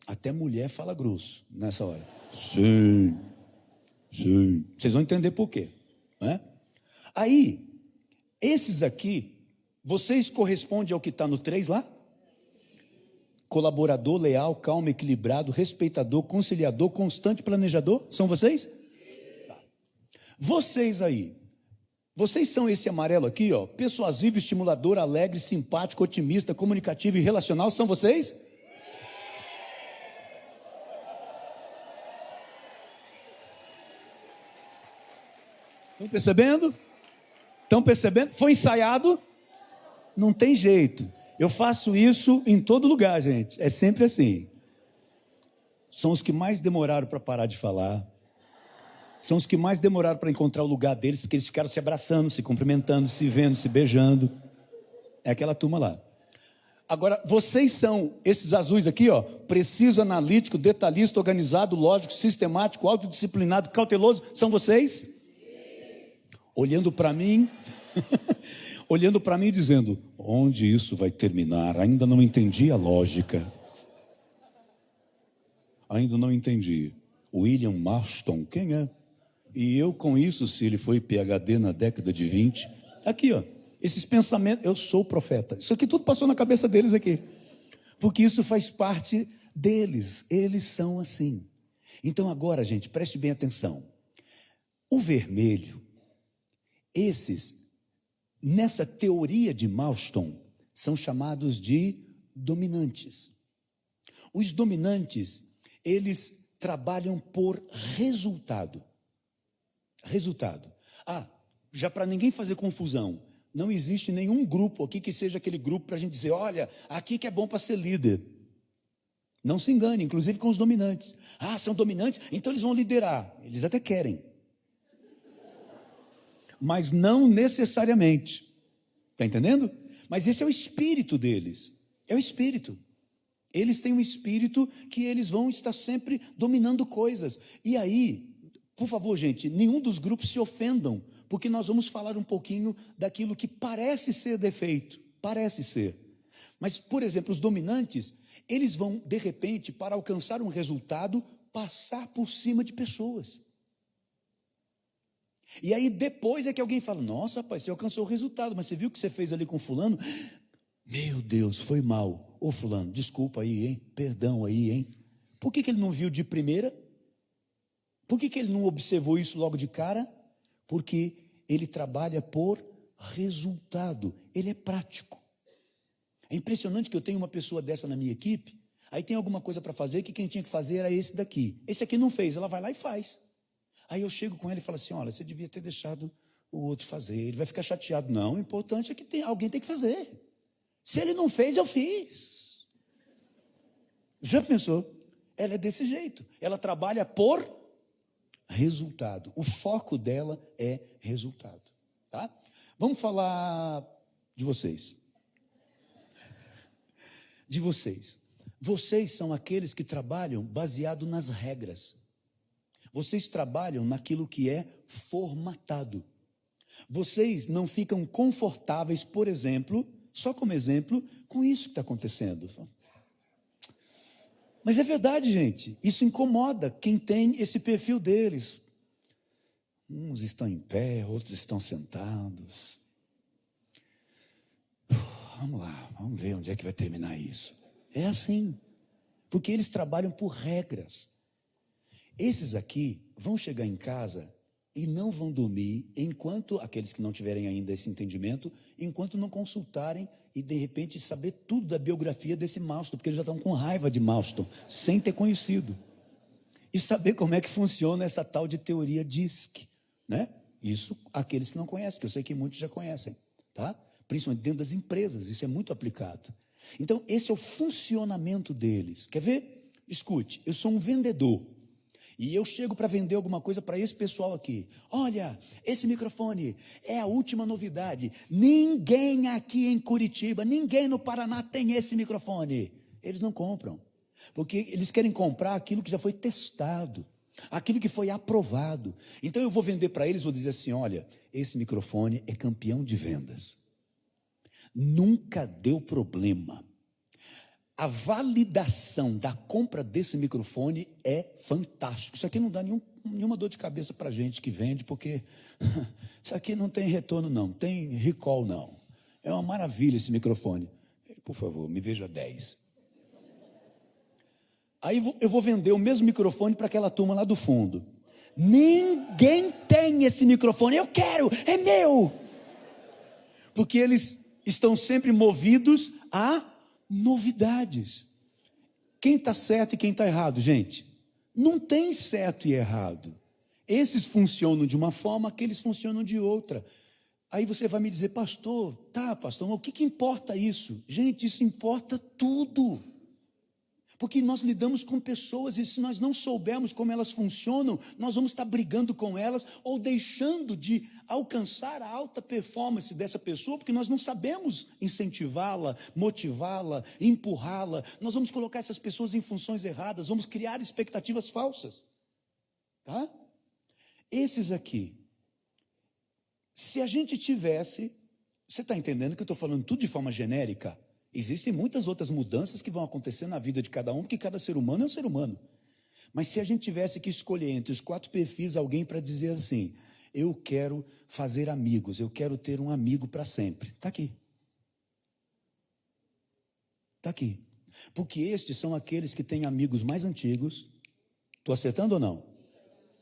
Até mulher fala grosso nessa hora. Sim. Vocês vão entender por quê, né? Aí, esses aqui, vocês correspondem ao que está no 3 lá? Colaborador, leal, calmo, equilibrado, respeitador, conciliador, constante, planejador? São vocês? Tá. Vocês aí, vocês são esse amarelo aqui, ó, persuasivo, estimulador, alegre, simpático, otimista, comunicativo e relacional, são vocês? Estão percebendo? Estão percebendo? Foi ensaiado? Não tem jeito. Eu faço isso em todo lugar, gente. É sempre assim. São os que mais demoraram para parar de falar. São os que mais demoraram para encontrar o lugar deles, porque eles ficaram se abraçando, se cumprimentando, se vendo, se beijando. É aquela turma lá. Agora, vocês são esses azuis aqui, ó, preciso, analítico, detalhista, organizado, lógico, sistemático, autodisciplinado, cauteloso. São vocês? Olhando para mim... olhando para mim e dizendo, onde isso vai terminar? Ainda não entendi a lógica. Ainda não entendi. William Marston, quem é? E eu com isso, se ele foi PhD na década de 20. Aqui, ó, esses pensamentos, eu sou profeta. Isso aqui tudo passou na cabeça deles aqui. Porque isso faz parte deles. Eles são assim. Então agora, gente, preste bem atenção. O vermelho, esses... nessa teoria de Marston, são chamados de dominantes. Os dominantes, eles trabalham por resultado. Resultado. Já para ninguém fazer confusão, não existe nenhum grupo aqui que seja aquele grupo para a gente dizer, olha, aqui que é bom para ser líder. Não se engane, inclusive com os dominantes. São dominantes, então eles vão liderar. Eles até querem. Mas não necessariamente. Está entendendo? Mas esse é o espírito deles. É o espírito. Eles têm um espírito que eles vão estar sempre dominando coisas. E aí, por favor, gente, nenhum dos grupos se ofendam, porque nós vamos falar um pouquinho daquilo que parece ser defeito. Parece ser. Mas, por exemplo, os dominantes, eles vão, de repente, para alcançar um resultado, passar por cima de pessoas. E aí depois é que alguém fala, nossa, rapaz, você alcançou o resultado, mas você viu o que você fez ali com fulano? Meu Deus, foi mal. Ô fulano, desculpa aí, hein? Perdão aí, hein? Por que ele não viu de primeira? Por que ele não observou isso logo de cara? Porque ele trabalha por resultado, ele é prático. É impressionante que eu tenho uma pessoa dessa na minha equipe, aí tem alguma coisa para fazer que quem tinha que fazer era esse daqui. Esse aqui não fez, ela vai lá e faz. Aí eu chego com ele e falo assim, olha, você devia ter deixado o outro fazer, ele vai ficar chateado. Não, o importante é que alguém tem que fazer. Se ele não fez, eu fiz. Já pensou? Ela é desse jeito, ela trabalha por resultado. O foco dela é resultado, tá? Vamos falar de vocês. De vocês. Vocês são aqueles que trabalham baseado nas regras. Vocês trabalham naquilo que é formatado. Vocês não ficam confortáveis, por exemplo, só como exemplo, com isso que está acontecendo. Mas é verdade, gente. Isso incomoda quem tem esse perfil deles. Uns estão em pé, outros estão sentados. Vamos lá, vamos ver onde é que vai terminar isso. É assim. Porque eles trabalham por regras. Esses aqui vão chegar em casa e não vão dormir enquanto, aqueles que não tiverem ainda esse entendimento, enquanto não consultarem e de repente saber tudo da biografia desse Mauston, porque eles já estão com raiva de Mauston, sem ter conhecido. E saber como é que funciona essa tal de teoria DISC, né? Isso, aqueles que não conhecem, que eu sei que muitos já conhecem, tá? Principalmente dentro das empresas, isso é muito aplicado. Então, esse é o funcionamento deles. Quer ver? Escute, eu sou um vendedor, e eu chego para vender alguma coisa para esse pessoal aqui. Olha, esse microfone é a última novidade. Ninguém aqui em Curitiba, ninguém no Paraná tem esse microfone. Eles não compram, porque eles querem comprar aquilo que já foi testado, aquilo que foi aprovado. Então eu vou vender para eles, vou dizer assim, olha, esse microfone é campeão de vendas. Nunca deu problema. A validação da compra desse microfone é fantástico. Isso aqui não dá nenhuma dor de cabeça para a gente que vende, porque isso aqui não tem retorno não, tem recall não. É uma maravilha esse microfone. Por favor, me veja 10. Aí eu vou vender o mesmo microfone para aquela turma lá do fundo. Ninguém tem esse microfone, eu quero, é meu. Porque eles estão sempre movidos a novidades. Quem está certo e quem está errado, gente? Não tem certo e errado. Esses funcionam de uma forma, aqueles funcionam de outra. Aí você vai me dizer, pastor, mas o que importa isso? Gente, isso importa tudo. Porque nós lidamos com pessoas e se nós não soubermos como elas funcionam, nós vamos estar brigando com elas ou deixando de alcançar a alta performance dessa pessoa, porque nós não sabemos incentivá-la, motivá-la, empurrá-la. Nós vamos colocar essas pessoas em funções erradas, vamos criar expectativas falsas. Tá? Esses aqui, se a gente tivesse, você está entendendo que eu estou falando tudo de forma genérica? Existem muitas outras mudanças que vão acontecer na vida de cada um, porque cada ser humano é um ser humano. Mas se a gente tivesse que escolher entre os 4 perfis alguém para dizer assim, eu quero fazer amigos, eu quero ter um amigo para sempre. Está aqui. Está aqui. Porque estes são aqueles que têm amigos mais antigos. Estou acertando ou não?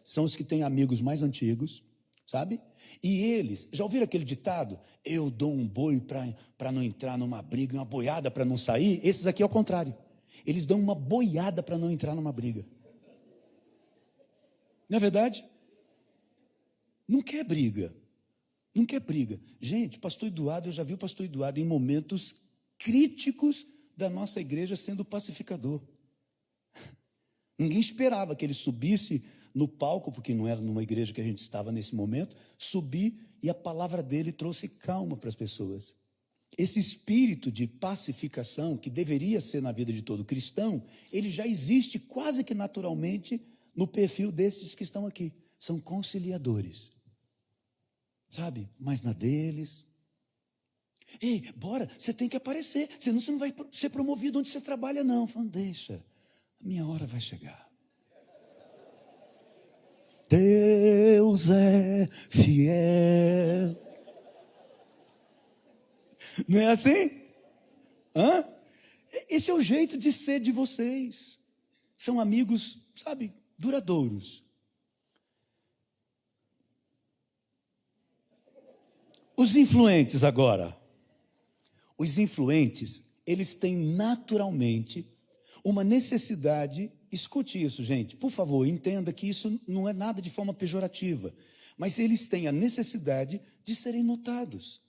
São os que têm amigos mais antigos, sabe? E eles, já ouviram aquele ditado? Eu dou um boi para não entrar numa briga, uma boiada para não sair. Esses aqui é o contrário. Eles dão uma boiada para não entrar numa briga. Não é verdade? Não quer briga. Não quer briga. Gente, pastor Eduardo, eu já vi o pastor Eduardo em momentos críticos da nossa igreja sendo pacificador. Ninguém esperava que ele subisse no palco, porque não era numa igreja que a gente estava nesse momento, subir e a palavra dele trouxe calma para as pessoas. Esse espírito de pacificação, que deveria ser na vida de todo cristão, ele já existe quase que naturalmente no perfil desses que estão aqui. São conciliadores, sabe? Mas na deles. Ei, bora, você tem que aparecer, senão você não vai ser promovido onde você trabalha não. Falando, deixa, a minha hora vai chegar. Deus é fiel. Não é assim? Hã? Esse é o jeito de ser de vocês. São amigos, sabe, duradouros. Os influentes agora. Os influentes, eles têm naturalmente uma necessidade. Escute isso, gente, por favor, entenda que isso não é nada de forma pejorativa, mas eles têm a necessidade de serem notados.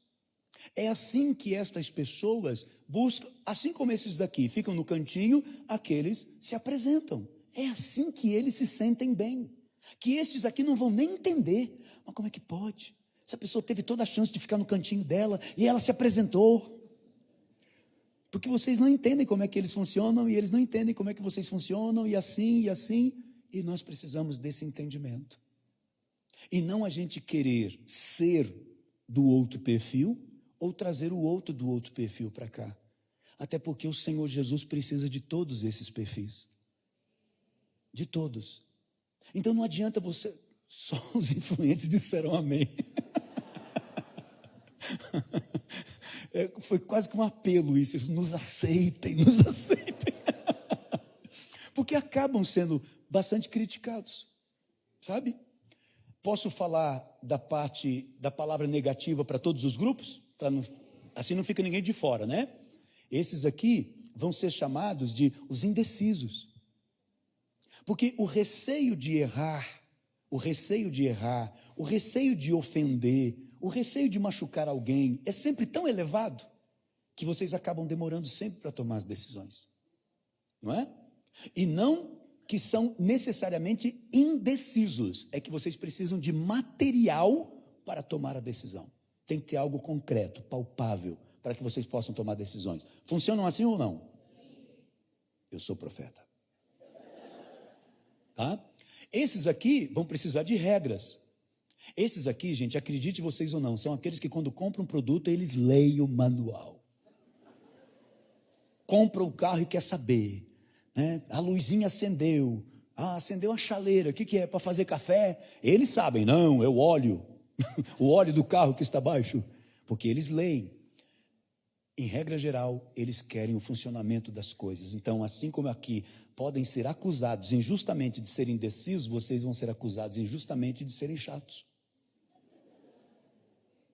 É assim que estas pessoas buscam, assim como esses daqui ficam no cantinho, aqueles se apresentam. É assim que eles se sentem bem, que estes aqui não vão nem entender. Mas como é que pode? Essa pessoa teve toda a chance de ficar no cantinho dela e ela se apresentou. Porque vocês não entendem como é que eles funcionam, e eles não entendem como é que vocês funcionam, e assim, e nós precisamos desse entendimento. E não a gente querer ser do outro perfil, ou trazer o outro do outro perfil para cá. Até porque o Senhor Jesus precisa de todos esses perfis. De todos. Então não adianta você, só os influentes disseram amém. Foi quase que um apelo isso, nos aceitem, nos aceitem. Porque acabam sendo bastante criticados, sabe? Posso falar da parte da palavra negativa para todos os grupos? Para não... Assim não fica ninguém de fora, né? Esses aqui vão ser chamados de os indecisos. Porque o receio de errar, o receio de ofender, o receio de machucar alguém é sempre tão elevado que vocês acabam demorando sempre para tomar as decisões. Não é? E não que são necessariamente indecisos, é que vocês precisam de material para tomar a decisão. Tem que ter algo concreto, palpável, para que vocês possam tomar decisões. Funcionam assim ou não? Eu sou profeta. Tá? Esses aqui vão precisar de regras. Esses aqui, gente, acredite vocês ou não, são aqueles que quando compram um produto, eles leem o manual. Compram o carro e quer saber, né? A luzinha acendeu, acendeu a chaleira, o que é? Para fazer café? Eles sabem, não, é o óleo, o óleo do carro que está baixo, porque eles leem. Em regra geral, eles querem o funcionamento das coisas. Então, assim como aqui podem ser acusados injustamente de serem indecisos, vocês vão ser acusados injustamente de serem chatos.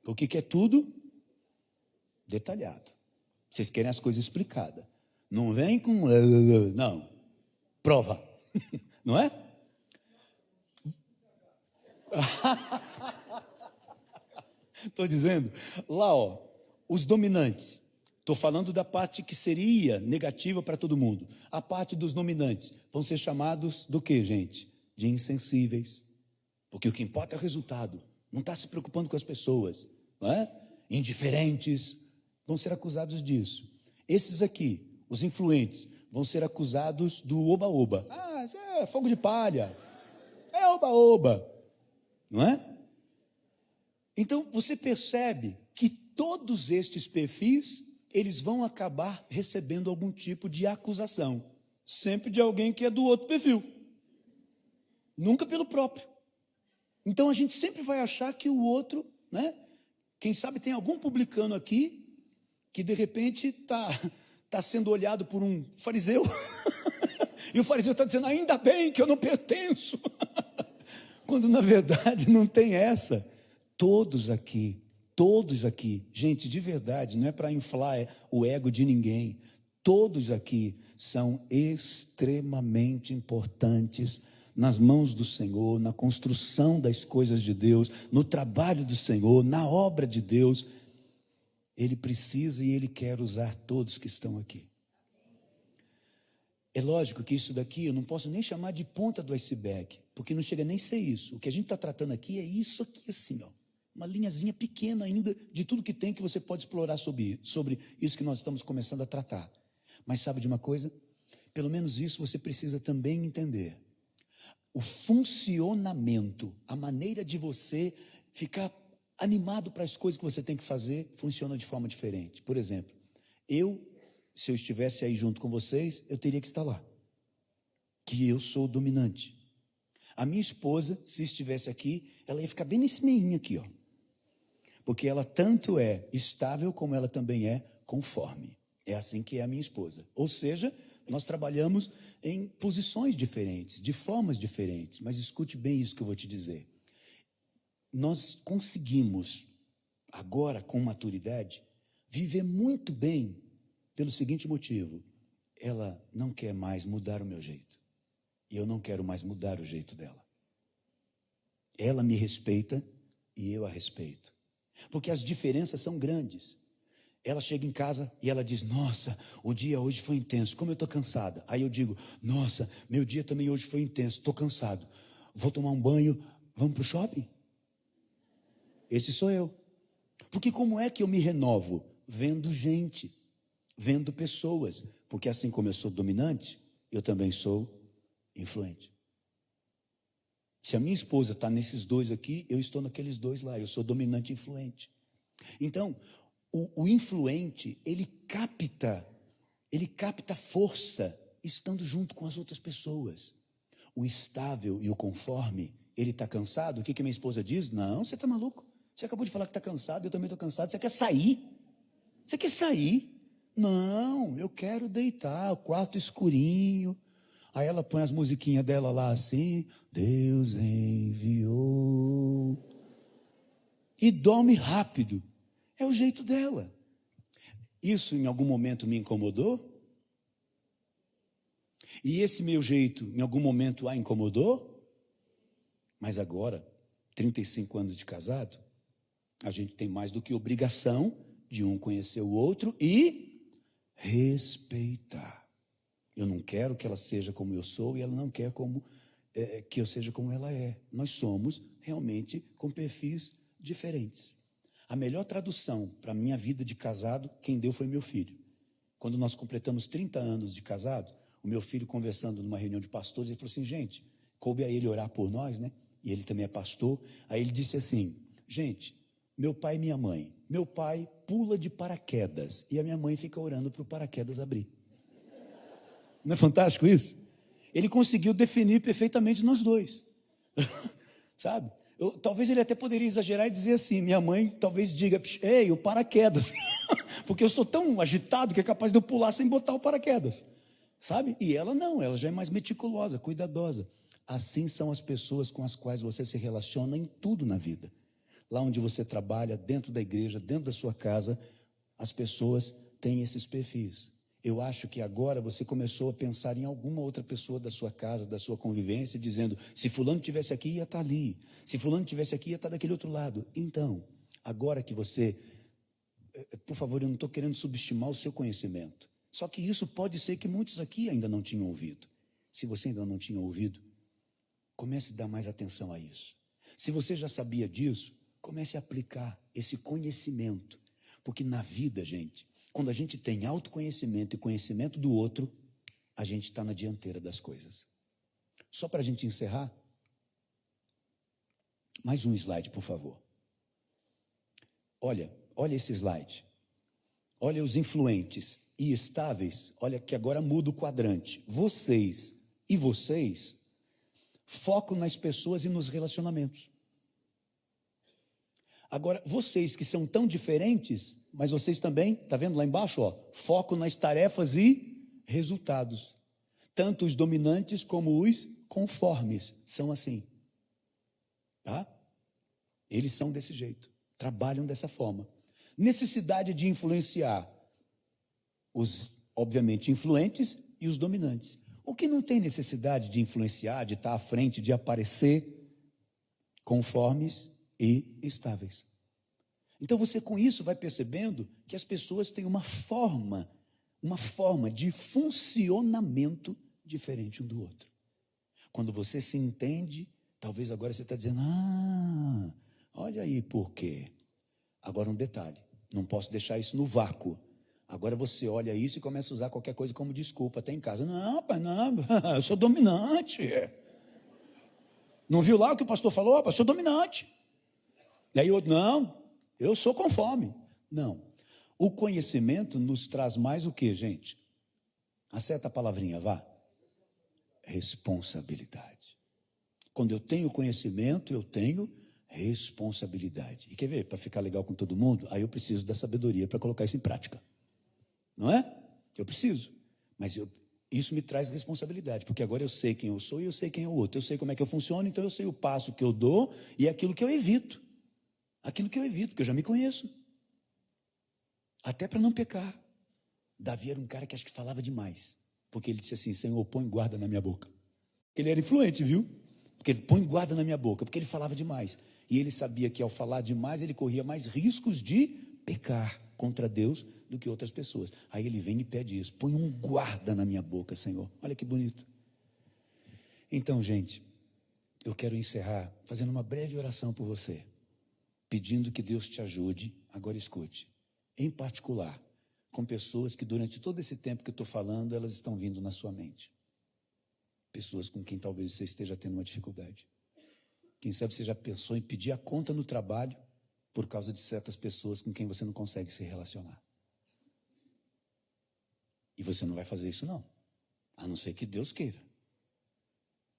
Porque quer tudo detalhado. Vocês querem as coisas explicadas. Não vem com... Não. Prova. Não é? Estou dizendo. Lá, ó, os dominantes. Estou falando da parte que seria negativa para todo mundo. A parte dos dominantes vão ser chamados do que, gente? De insensíveis. Porque o que importa é o resultado. Não está se preocupando com as pessoas. Não é? Indiferentes. Vão ser acusados disso. Esses aqui, os influentes, vão ser acusados do oba-oba. Isso é fogo de palha. É oba-oba. Não é? Então, você percebe que todos estes perfis, eles vão acabar recebendo algum tipo de acusação. Sempre de alguém que é do outro perfil. Nunca pelo próprio. Então, a gente sempre vai achar que o outro, né? Quem sabe tem algum publicano aqui que de repente está sendo olhado por um fariseu. E o fariseu está dizendo, ainda bem que eu não pertenço. Quando na verdade não tem essa. Todos aqui, gente, de verdade, não é para inflar o ego de ninguém. Todos aqui são extremamente importantes nas mãos do Senhor, na construção das coisas de Deus, no trabalho do Senhor, na obra de Deus. Ele precisa e Ele quer usar todos que estão aqui. É lógico que isso daqui eu não posso nem chamar de ponta do iceberg, porque não chega nem a ser isso. O que a gente está tratando aqui é isso aqui assim, ó. Uma linhazinha pequena ainda de tudo que tem que você pode explorar sobre isso que nós estamos começando a tratar. Mas sabe de uma coisa? Pelo menos isso você precisa também entender. O funcionamento, a maneira de você ficar animado para as coisas que você tem que fazer, funciona de forma diferente. Por exemplo, se eu estivesse aí junto com vocês, eu teria que estar lá. Que eu sou dominante. A minha esposa, se estivesse aqui, ela ia ficar bem nesse meinho aqui, ó. Porque ela tanto é estável, como ela também é conforme. É assim que é a minha esposa. Ou seja, nós trabalhamos em posições diferentes, de formas diferentes. Mas escute bem isso que eu vou te dizer. Nós conseguimos, agora com maturidade, viver muito bem pelo seguinte motivo: ela não quer mais mudar o meu jeito, e eu não quero mais mudar o jeito dela. Ela me respeita e eu a respeito, porque as diferenças são grandes. Ela chega em casa e ela diz, nossa, o dia hoje foi intenso, como eu estou cansada. Aí eu digo, nossa, meu dia também hoje foi intenso, estou cansado, vou tomar um banho, vamos para o shopping? Esse sou eu. Porque como é que eu me renovo? Vendo gente, vendo pessoas. Porque assim como eu sou dominante, eu também sou influente. Se a minha esposa está nesses dois aqui, eu estou naqueles dois lá. Eu sou dominante e influente. Então, o influente, ele capta força estando junto com as outras pessoas. O estável e o conforme, ele está cansado. O que minha esposa diz? Não, você está maluco. Você acabou de falar que está cansado, eu também estou cansado. Você quer sair? Você quer sair? Não, eu quero deitar, o quarto escurinho. Aí ela põe as musiquinhas dela lá assim, Deus enviou. E dorme rápido. É o jeito dela. Isso em algum momento me incomodou? E esse meu jeito em algum momento a incomodou? Mas agora, 35 anos de casado, a gente tem mais do que obrigação de um conhecer o outro e respeitar. Eu não quero que ela seja como eu sou e ela não quer que eu seja como ela é. Nós somos realmente com perfis diferentes. A melhor tradução para a minha vida de casado, quem deu foi meu filho. Quando nós completamos 30 anos de casado, o meu filho conversando numa reunião de pastores, ele falou assim, gente, coube a ele orar por nós, né? E ele também é pastor. Aí ele disse assim, gente, meu pai e minha mãe, meu pai pula de paraquedas e a minha mãe fica orando para o paraquedas abrir. Não é fantástico isso? Ele conseguiu definir perfeitamente nós dois. Sabe? Talvez ele até poderia exagerar e dizer assim, minha mãe talvez diga, ei, o paraquedas. Porque eu sou tão agitado que é capaz de eu pular sem botar o paraquedas. Sabe? E ela não, ela já é mais meticulosa, cuidadosa. Assim são as pessoas com as quais você se relaciona em tudo na vida. Lá onde você trabalha, dentro da igreja, dentro da sua casa, as pessoas têm esses perfis. Eu acho que agora você começou a pensar em alguma outra pessoa da sua casa, da sua convivência, dizendo, se fulano estivesse aqui, ia estar ali. Se fulano estivesse aqui, ia estar daquele outro lado. Então, agora que você, por favor, eu não estou querendo subestimar o seu conhecimento. Só que isso pode ser que muitos aqui ainda não tinham ouvido. Se você ainda não tinha ouvido, comece a dar mais atenção a isso. Se você já sabia disso, comece a aplicar esse conhecimento. Porque na vida, gente, quando a gente tem autoconhecimento e conhecimento do outro, a gente está na dianteira das coisas. Só para a gente encerrar, mais um slide, por favor. Olha esse slide. Olha os influentes e estáveis. Olha que agora muda o quadrante. Vocês e vocês focam nas pessoas e nos relacionamentos. Agora, vocês que são tão diferentes, mas vocês também, está vendo lá embaixo, ó, foco nas tarefas e resultados. Tanto os dominantes como os conformes são assim. Tá? Eles são desse jeito, trabalham dessa forma. Necessidade de influenciar os, obviamente, influentes e os dominantes. O que não tem necessidade de influenciar, de estar à frente, de aparecer, conformes e estáveis. Então você com isso vai percebendo que as pessoas têm uma forma de funcionamento diferente um do outro. Quando você se entende, talvez agora você está dizendo, olha aí por quê. Agora um detalhe, não posso deixar isso no vácuo. Agora você olha isso e começa a usar qualquer coisa como desculpa, até em casa. Não, pai, não, eu sou dominante. Não viu lá o que o pastor falou? Eu sou dominante. E aí outro, não, eu sou conforme. Não. O conhecimento nos traz mais o que, gente? Acerta a palavrinha, vá. Responsabilidade. Quando eu tenho conhecimento, eu tenho responsabilidade. E quer ver, para ficar legal com todo mundo, aí eu preciso da sabedoria para colocar isso em prática. Não é? Eu preciso. Mas isso me traz responsabilidade, porque agora eu sei quem eu sou e eu sei quem é o outro. Eu sei como é que eu funciono, então eu sei o passo que eu dou e aquilo que eu evito. Aquilo que eu evito, porque eu já me conheço. Até para não pecar. Davi era um cara que acho que falava demais. Porque ele disse assim, Senhor, põe guarda na minha boca. Ele era influente, viu? Porque ele põe guarda na minha boca, porque ele falava demais. E ele sabia que ao falar demais, ele corria mais riscos de pecar contra Deus do que outras pessoas. Aí ele vem e pede isso, põe um guarda na minha boca, Senhor. Olha que bonito. Então, gente, eu quero encerrar fazendo uma breve oração por você. Pedindo que Deus te ajude, agora escute, em particular, com pessoas que durante todo esse tempo que eu estou falando, elas estão vindo na sua mente. Pessoas com quem talvez você esteja tendo uma dificuldade. Quem sabe você já pensou em pedir a conta no trabalho por causa de certas pessoas com quem você não consegue se relacionar. E você não vai fazer isso não, a não ser que Deus queira.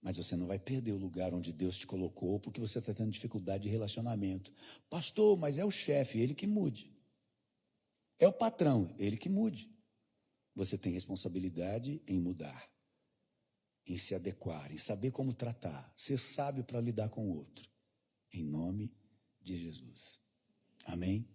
Mas você não vai perder o lugar onde Deus te colocou porque você está tendo dificuldade de relacionamento. Pastor, mas é o chefe, ele que mude. É o patrão, ele que mude. Você tem responsabilidade em mudar, em se adequar, em saber como tratar, ser sábio para lidar com o outro. Em nome de Jesus. Amém?